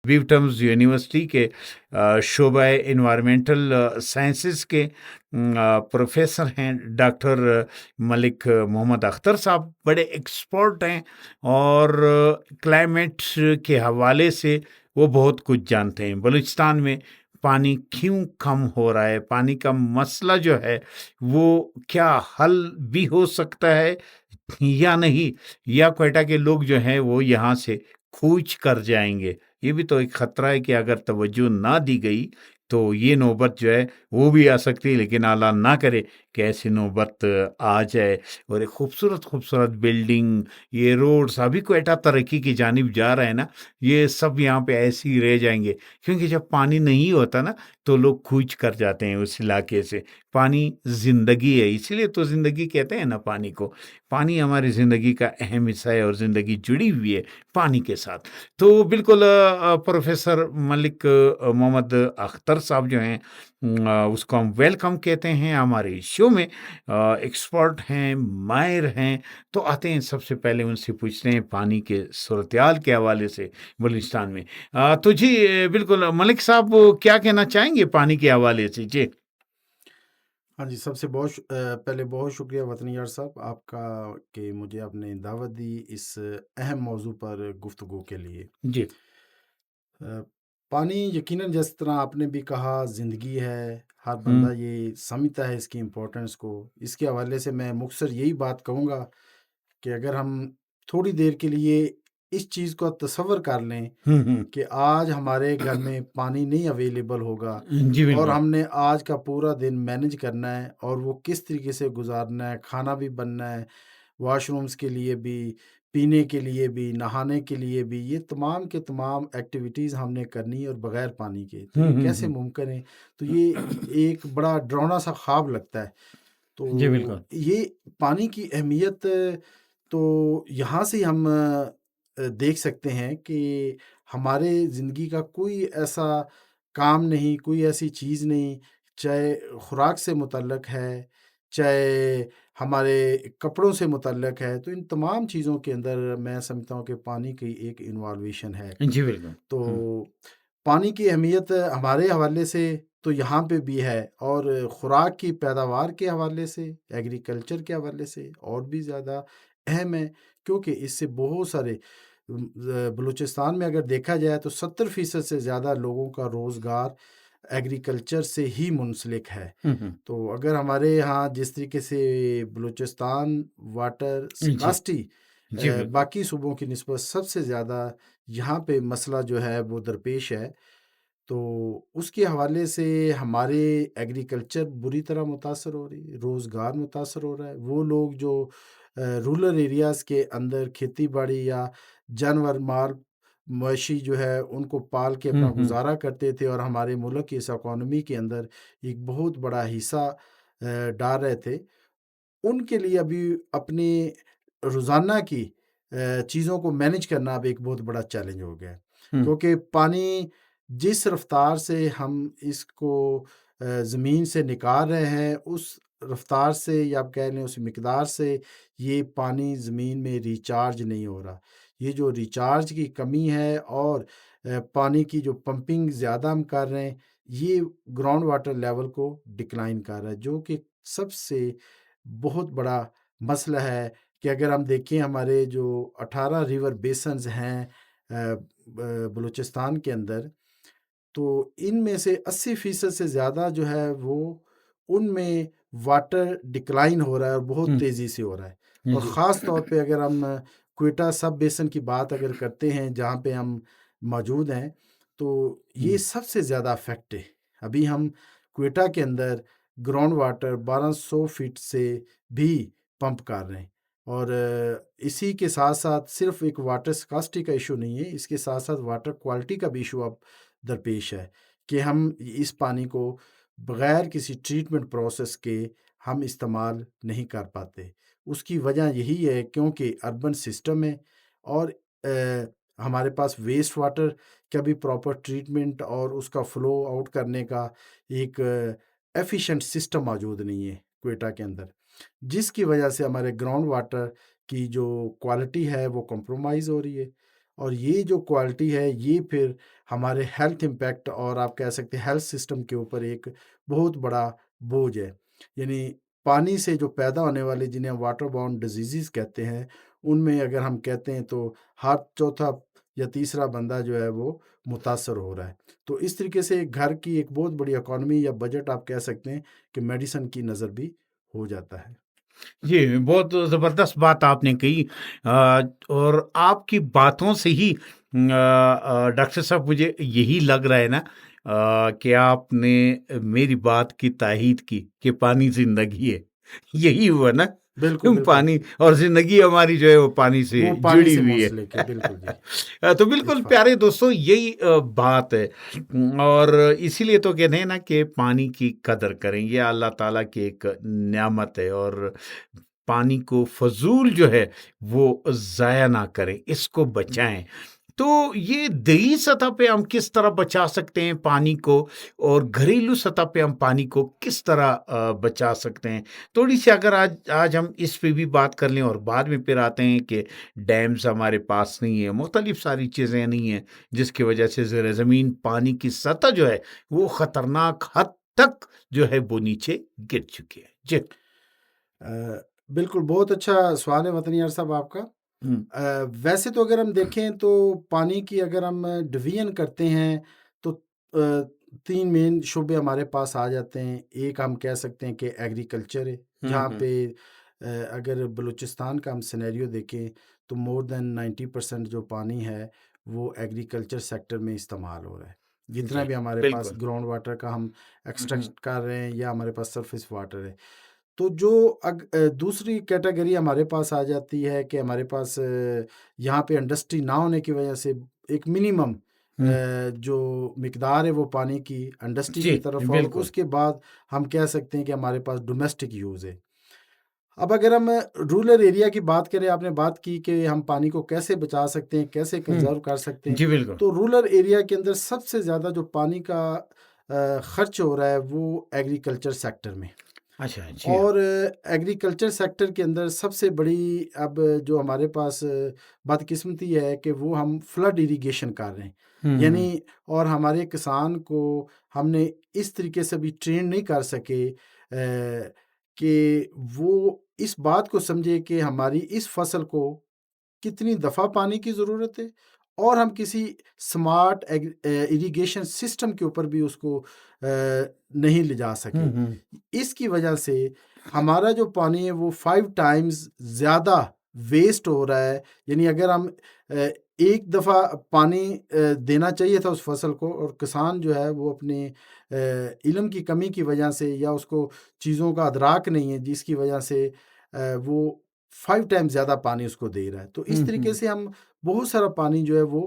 बीवटम्स university के शोबा environmental sciences के professor हैं डॉक्टर मलिक मोहम्मद अख्तर साहब, बड़े एक्सपर्ट हैं और क्लाइमेट के हवाले से वो बहुत कुछ जानते हैं। बलूचिस्तान में पानी क्यों कम हो रहा है, पानी का मसला जो है वो क्या हल भी हो सकता है या नहीं, या क्वेटा के लोग जो हैं वो यहाँ से कूच कर जाएंगे। ये भी तो एक खतरा है कि अगर तवज्जो ना दी गई तो ये नौबत जो है वो भी आ सकती है, लेकिन अल्लाह ना करे कि ऐसी नौबत आ जाए। और एक खूबसूरत खूबसूरत बिल्डिंग, ये रोड्स अभी क्वेटा तरक्की की जानिब जा रहा है ना, ये सब यहाँ पे ऐसे ही रह जाएंगे, क्योंकि जब पानी नहीं होता ना तो लोग कूच कर जाते हैं उस इलाके से। पानी जिंदगी है, इसीलिए तो जिंदगी कहते हैं ना पानी को। पानी हमारी ज़िंदगी का अहम हिस्सा है और ज़िंदगी जुड़ी हुई है पानी के साथ। तो बिल्कुल प्रोफ़ेसर मलिक मोहम्मद अख्तर साहब जो हैं, उसको हम वेलकम कहते हैं हमारे शो में। एक्सपर्ट हैं, माहिर हैं। तो आते हैं सबसे पहले उनसे पूछते हैं पानी के सूरत-ए-हाल के हवाले से बलूचिस्तान में। तो जी बिल्कुल मलिक साहब क्या कहना चाहेंगे पानी के हवाले से? जी। हाँ जी, सबसे पहले बहुत शुक्रिया वतनी यार साहब आपका कि मुझे आपने दावत दी इस अहम मौजू पर गुफ्तगू के लिए। जी। अ, पानी यकीनन जिस तरह आपने भी कहा ज़िंदगी है, हर हुँ। बंदा ये समझता है इसकी इम्पोर्टेंस को। इसके हवाले से मैं मुख्तसर यही बात कहूँगा कि अगर हम थोड़ी देर के लिए इस चीज़ को तसव्वुर कर लें हुँ, हुँ। कि आज हमारे घर में पानी नहीं अवेलेबल होगा जी, और बिल्कुल। हमने आज का पूरा दिन मैनेज करना है और वो किस तरीके से गुजारना है, खाना भी बनना है, वॉशरूम्स के लिए भी, पीने के लिए भी, नहाने के लिए भी, ये तमाम के तमाम एक्टिविटीज़ हमने करनी है और बगैर पानी के, तो हुँ, ये हुँ, कैसे हुँ। मुमकिन है? तो ये एक बड़ा डरावना-सा ख्वाब लगता है। जी, तो बिल्कुल। ये पानी की अहमियत तो यहाँ से हम देख सकते हैं कि हमारे ज़िंदगी का कोई ऐसा काम नहीं, कोई ऐसी चीज़ नहीं, चाहे खुराक से मुतल्लक है, चाहे हमारे कपड़ों से मुतल्लक है, तो इन तमाम चीज़ों के अंदर मैं समझता हूँ कि पानी की एक इन्वॉल्वेशन है। जी, बिल्कुल। हुँ। तो पानी की अहमियत हमारे हवाले से तो यहाँ पे भी है और खुराक की पैदावार के हवाले से, एग्रीकल्चर के हवाले से और भी ज़्यादा अहम है क्योंकि इससे बहुत सारे बलूचिस्तान में अगर देखा जाए तो 70% से ज़्यादा लोगों का रोज़गार एग्रीकल्चर से ही मुंसलिक है। हुँ, हुँ। तो अगर हमारे यहाँ जिस तरीके से बलूचिस्तान वाटर जी। स्कार्सिटी जी, बिल्कुल। बाकी सूबों की निस्बत सबसे ज़्यादा यहाँ पे मसला जो है वो दरपेश है। तो उसके हवाले से हमारे एग्रीकल्चर बुरी तरह मुतासर हो रही है, रोज़गार मुतासर हो रहा है। वो लोग जो रूरल एरियाज़ के अंदर खेती-बाड़ी या जानवर माल मवेशी जो है उनको पाल के हुँ, अपना हुँ। गुज़ारा करते थे और हमारे मुल्क की इस इकॉनमी के अंदर एक बहुत बड़ा हिस्सा डाल रहे थे। उनके लिए अभी अपनी रोज़ाना की चीज़ों को मैनेज करना अब एक बहुत बड़ा चैलेंज हो गया है। हुँ। क्योंकि पानी जिस रफ़्तार से हम इसको ज़मीन से निकाल रहे हैं, उस रफ़्तार से या आप कह लें उस मिक़दार से ये पानी ज़मीन में रिचार्ज नहीं हो रहा। ये जो रिचार्ज की कमी है और पानी की जो पंपिंग ज़्यादा हम कर रहे हैं, ये ग्राउंड वाटर लेवल को डिक्लाइन कर रहा है, जो कि सबसे बहुत बड़ा मसला है कि अगर हम देखें हमारे जो 18 रिवर बेसन्स हैं बलूचिस्तान के अंदर, तो इनमें से 80% से ज़्यादा जो है वो उनमें वाटर डिक्लाइन हो रहा है और बहुत हुँ। तेज़ी से हो रहा है। और जी। ख़ास तौर पे अगर हम क्वेटा सब बेसन की बात अगर करते हैं जहाँ पे हम मौजूद हैं, तो ये हुँ। सबसे ज़्यादा अफ़ेक्ट है। अभी हम क्वेटा के अंदर ग्राउंड वाटर 1200 फीट से भी पंप कर रहे हैं और इसी के साथ-साथ सिर्फ़ एक वाटर स्कार्सिटी का इश्यू नहीं है, इसके साथ-साथ वाटर क्वालिटी का भी इश्यू अब दरपेश है कि हम इस पानी को बगैर किसी ट्रीटमेंट प्रोसेस के हम इस्तेमाल नहीं कर पाते। उसकी वजह यही है क्योंकि अर्बन सिस्टम है और हमारे पास वेस्ट वाटर का भी प्रॉपर ट्रीटमेंट और उसका फ्लो आउट करने का एक एफिशिएंट सिस्टम मौजूद नहीं है क्वेटा के अंदर। जिसकी वजह से हमारे ग्राउंड वाटर की जो क्वालिटी है वो कॉम्प्रोमाइज़ हो रही है। और ये जो क्वालिटी है ये फिर हमारे हेल्थ इम्पैक्ट और आप कह सकते हैं हेल्थ सिस्टम के ऊपर एक बहुत बड़ा बोझ है। यानी पानी से जो पैदा होने वाले जिन्हें हम वाटर बाउंड डिजीज़ कहते हैं, उनमें अगर हम कहते हैं तो हर चौथा या तीसरा बंदा जो है वो मुतासर हो रहा है। तो इस तरीके से घर की एक बहुत बड़ी इकॉनमी या बजट आप कह सकते हैं कि मेडिसिन की नज़र भी हो जाता है। जी, बहुत ज़बरदस्त बात आपने कही। और आपकी बातों से ही डॉक्टर साहब मुझे यही लग रहा है ना कि आपने मेरी बात की तायीद की कि पानी ज़िंदगी है। यही हुआ ना? बिल्कुल, बिल्कुल। पानी और ज़िंदगी हमारी जो है वो पानी से वो पानी जुड़ी से हुई है। मुंसलिक है, बिल्कुल जी, तो बिल्कुल इत्फ़ाक़। प्यारे दोस्तों यही बात है। और इसीलिए तो कहते हैं ना कि पानी की कदर करें, ये अल्लाह ताला की एक नेमत है और पानी को फ़ज़ूल जो है वो ज़ाया ना करें, इसको बचाएँ। तो ये देही सतह पे हम किस तरह बचा सकते हैं पानी को और घरेलू सतह पे हम पानी को किस तरह बचा सकते हैं? थोड़ी-सी अगर आज आज हम इस पे भी बात कर लें और बाद में फिर आते हैं कि डैम्स हमारे पास नहीं है, मुख्तलिफ सारी चीज़ें नहीं हैं, जिसकी वजह से ज़ेर ज़मीन पानी की सतह जो है, वो ख़तरनाक हद तक जो है वो नीचे गिर चुकी है। जी। बिल्कुल, बहुत अच्छा सवाल है वतन यार साहब आपका। हुँ। वैसे तो अगर हम देखें तो पानी की अगर हम डिवीज़न करते हैं तो 3 मेन शोबे हमारे पास आ जाते हैं। एक हम कह सकते हैं कि एग्रीकल्चर है, हुँ, जहाँ हुँ। पे अगर बलूचिस्तान का हम सिनेरियो देखें तो मोर देन 90% जो पानी है वो एग्रीकल्चर सेक्टर में इस्तेमाल हो रहा है। जितना जी, भी हमारे पास बिल्कुल। ग्राउंड वाटर का हम हुँ, हुँ। एक्सट्रैक्ट कर रहे हैं या हमारे पास सरफेस वाटर है। तो जो दूसरी कैटेगरी हमारे पास आ जाती है कि हमारे पास यहाँ पे इंडस्ट्री ना होने की वजह से एक मिनिमम हुँ। जो मिकदार है वो पानी की इंडस्ट्री जी, की तरफ और बिल्कुल। उसके बाद हम कह सकते हैं कि हमारे पास डोमेस्टिक यूज़ है। अब अगर हम रूरल एरिया की बात करें, आपने बात की कि हम पानी को कैसे बचा सकते हैं, कैसे हुँ। कंज़र्व कर सकते हैं। जी, बिल्कुल। तो रूरल एरिया के अंदर सबसे ज़्यादा जो पानी का खर्च हो रहा है वो एग्रीकल्चर सेक्टर में। अच्छा, जी हाँ। और एग्रीकल्चर सेक्टर के अंदर सबसे बड़ी अब जो हमारे पास बदकिस्मती है कि वो हम फ्लड इरिगेशन कर रहे हैं। हुँ, हुँ। यानी और हमारे किसान को हमने इस तरीके से भी ट्रेन नहीं कर सके कि वो इस बात को समझे कि हमारी इस फसल को कितनी दफ़ा पानी की ज़रूरत है और हम किसी स्मार्ट इरिगेशन सिस्टम के ऊपर भी उसको नहीं ले जा हुँ, सके। हुँ। इसकी वजह से हमारा जो पानी है वो 5 टाइम्स ज़्यादा वेस्ट हो रहा है। यानी अगर हम एक दफ़ा पानी देना चाहिए था उस फसल को और किसान जो है वो अपने इल्म की कमी की वजह से या उसको चीज़ों का अदराक नहीं है जिसकी वजह से वो 5 टाइम्स ज़्यादा पानी उसको दे रहा है। तो इस हुँ, तरीके हुँ। से हम बहुत सारा पानी जो है वो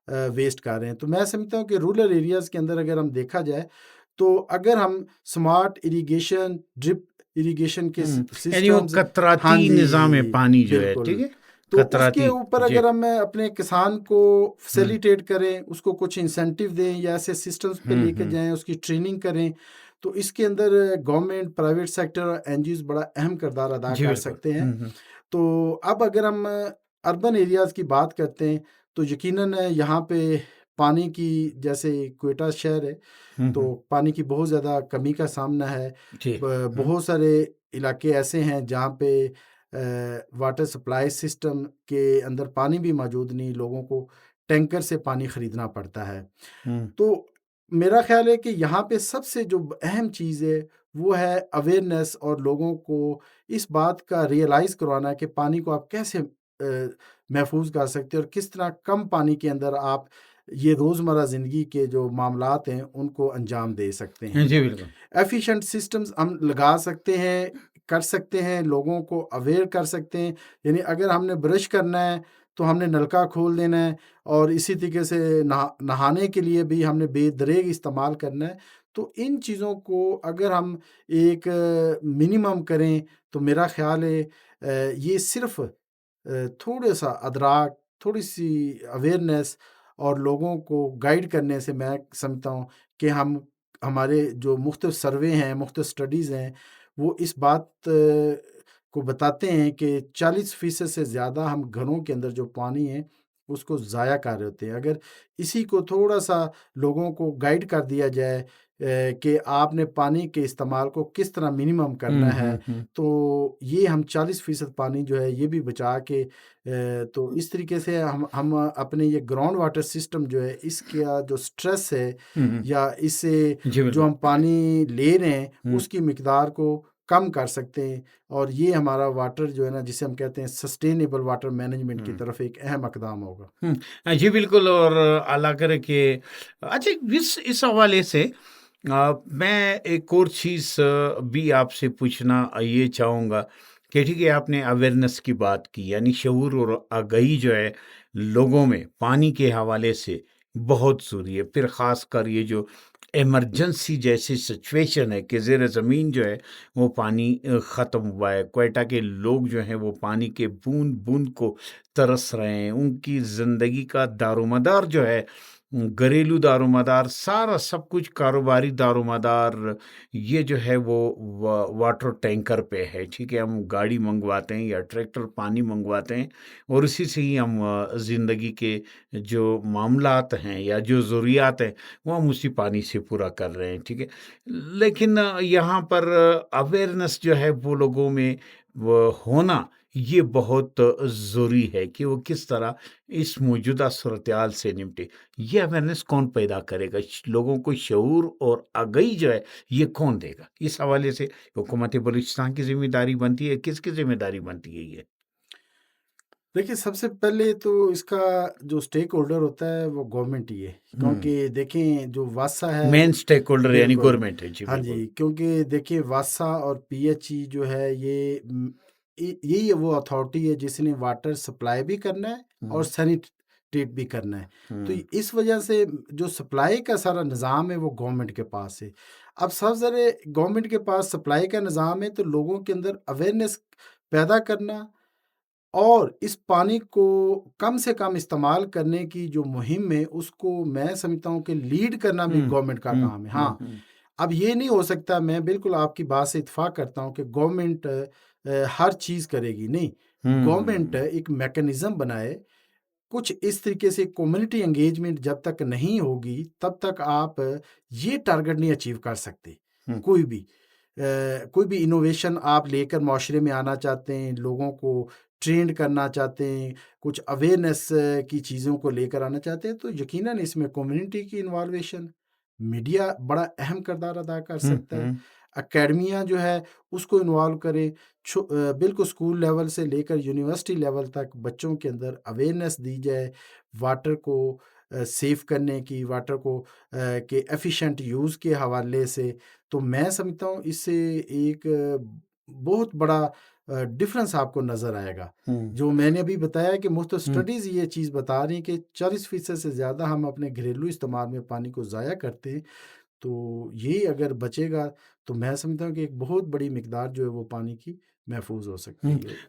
वेस्ट कर रहे हैं। तो मैं समझता हूँ कि रूरल एरियाज़ के अंदर अगर हम देखा जाए, तो अगर हम स्मार्ट इरिगेशन, ड्रिप इरिगेशन के हुँ, यानी वो सिस्टम्स हाँ कतराती निज़ाम जी, पानी जो है, ठीक बिल्कुल। है? तो उसके कतराती, ऊपर जी। अगर हम अपने किसान को हुँ, फैसिलिटेट करें, उसको कुछ इंसेंटिव दें या ऐसे सिस्टम्स पे हुँ, लेके हुँ। जाएँ, उसकी ट्रेनिंग करें, तो इसके अंदर गवर्नमेंट, प्राइवेट सेक्टर और एनजीओज़ बड़ा अहम किरदार अदा जी, कर बिल्कुल। सकते हैं। हुँ, हुँ। तो अब अगर हम अर्बन एरियाज़ की बात करते हैं, तो यकीनन यहाँ पे पानी की जैसे क्वेटा शहर है, हुँ, तो हुँ। पानी की बहुत ज़्यादा कमी का सामना है। जी। हुँ, बहुत सारे इलाके ऐसे हैं जहाँ पे वाटर सप्लाई सिस्टम के अंदर पानी भी मौजूद नहीं, लोगों को टैंकर से पानी ख़रीदना पड़ता है। हुँ। तो मेरा ख़्याल है कि यहाँ पे सबसे जो अहम चीज़ है, वो है अवेयरनेस और लोगों को इस बात का रियलाइज़ करवाना कि पानी को आप कैसे महफ़ूज़ कर सकते हैं और किस तरह कम पानी के अंदर आप ये रोज़मर्रा ज़िंदगी के जो मामलात हैं, उनको अंजाम दे सकते हैं। जी, बिल्कुल। एफ़िशिएंट सिस्टम्स हम लगा सकते हैं, कर सकते हैं, लोगों को अवेयर कर सकते हैं। यानी अगर हमने ब्रश करना है, तो हमने नलका खोल देना है और इसी तरीके से नहाने के लिए भी हमने बेदरेग इस्तेमाल करना है। तो इन चीज़ों को अगर हम एक मिनिमम करें, तो मेरा ख़्याल है ये सिर्फ़ थोड़ा-सा अदराक, थोड़ी-सी अवेयरनेस और लोगों को गाइड करने से मैं समझता हूँ कि हम हमारे जो मुख्तलिफ सर्वे हैं, मुख्तलिफ स्टडीज़ हैं, वो इस बात को बताते हैं कि 40% से ज़्यादा हम घरों के अंदर जो पानी है, उसको ज़ाया कर रहे होते हैं। अगर इसी को थोड़ा-सा लोगों को गाइड कर दिया जाए कि आपने पानी के इस्तेमाल को किस तरह मिनिमम करना है, तो ये हम 40% पानी जो है ये भी बचा के तो इस तरीके से हम अपने ये ग्राउंड वाटर सिस्टम जो है इसका जो स्ट्रेस है या इससे जी, जो बिल्कुल। हम पानी ले रहे हैं हुँ, उसकी मिकदार को कम कर सकते हैं और ये हमारा वाटर जो है ना जिसे हम कहते हैं सस्टेनेबल वाटर मैनेजमेंट की हुँ। तरफ एक अहम इकदाम होगा। जी, बिल्कुल। और अल्लाह करे कि अच्छा, इस हवाले से मैं एक और चीज़ भी आपसे पूछना ये चाहूँगा कि ठीक है, आपने अवेयरनेस की बात की, यानी शऊर और आगाही जो है लोगों में पानी के हवाले से बहुत ज़रूरी है। फिर ख़ासकर ये जो इमरजेंसी जैसी सिचुएशन है कि ज़ेर ज़मीन जो है वो पानी ख़त्म हुआ है। क्वेटा के लोग जो हैं वो पानी के बूँद-बूँद को तरस रहे हैं। उनकी ज़िंदगी का दारोमदार जो है, घरेलू दारोमदार, सारा सब कुछ कारोबारी दारोमदार ये जो है वो वाटर टैंकर पे है, ठीक है? हम गाड़ी मंगवाते हैं या ट्रैक्टर पानी मंगवाते हैं और उसी से ही हम ज़िंदगी के जो मामलात हैं या जो ज़रूरियात हैं, वो हम उसी पानी से पूरा कर रहे हैं, ठीक है? लेकिन यहाँ पर अवेयरनेस जो है वो लोगों में वो होना ये बहुत ज़रूरी है कि वो किस तरह इस मौजूदा सूरत-हाल से निपटे। ये अवेयरनेस कौन पैदा करेगा? लोगों को शऊर और आगाही जो है ये कौन देगा? इस हवाले से हुकूमत बलूचिस्तान की ज़िम्मेदारी बनती है, किसकी ज़िम्मेदारी बनती है ये? देखिए, सबसे पहले तो इसका जो स्टेक होल्डर होता है वो गवर्नमेंट ही है, हुँ, क्योंकि देखें जो वासा है मेन स्टेक होल्डर यानी बिल्कुल, गवर्नमेंट है। जी, हाँ बिल्कुल। जी, क्योंकि देखिए वासा और पीएचई जो है यही है वो अथॉरिटी है जिसने वाटर सप्लाई भी करना है और हुँ, सैनिटेट भी करना है। तो हुँ, इस वजह से जो सप्लाई का सारा निज़ाम है वो गवर्नमेंट के पास है। अब सब ज़रे गवर्नमेंट के पास सप्लाई का निज़ाम है तो लोगों के अंदर अवेयरनेस पैदा करना और इस पानी को कम से कम इस्तेमाल करने की जो मुहिम है, उसको मैं समझता हूँ कि लीड करना भी हुँ, गवर्नमेंट का हुँ, काम है। हुँ, हाँ, हुँ, अब ये नहीं हो सकता, मैं बिल्कुल आपकी बात से इत्तेफ़ाक करता हूँ कि गवर्नमेंट हर चीज़ करेगी, नहीं। गवर्नमेंट हुँ, एक मैकेनिज़्म बनाए, कुछ इस तरीके से कम्युनिटी एंगेजमेंट जब तक नहीं होगी, तब तक आप ये टारगेट नहीं अचीव कर सकते, हुँ, कोई भी। कोई भी इनोवेशन आप लेकर माशरे में आना चाहते हैं, लोगों को ट्रेंड करना चाहते हैं, कुछ अवेयरनेस की चीज़ों को लेकर आना चाहते हैं, तो यकीनन इसमें कम्युनिटी की इन्वॉल्वेशन, मीडिया बड़ा अहम किरदार अदा कर हुँ, सकता है। हुँ, अकेडमियाँ जो है उसको इन्वॉल्व करे, बिल्कुल स्कूल लेवल से लेकर यूनिवर्सिटी लेवल तक बच्चों के अंदर अवेयरनेस दी जाए, वाटर को सेव करने की, वाटर को के एफिशिएंट यूज़ के हवाले से। तो मैं समझता हूँ इससे एक बहुत बड़ा डिफरेंस आपको नज़र आएगा। हुँ, जो मैंने अभी बताया कि मुख्तलिफ हुँ। स्टडीज़ ये चीज़ बता रही हैं कि 40% से ज़्यादा हम अपने घरेलू इस्तेमाल में पानी को ज़ाया करते हैं। तो ये अगर बचेगा तो मैं समझता हूँ कि एक बहुत बड़ी मिकदार जो है वो पानी की महफूज़ हो हुँ। सकती है।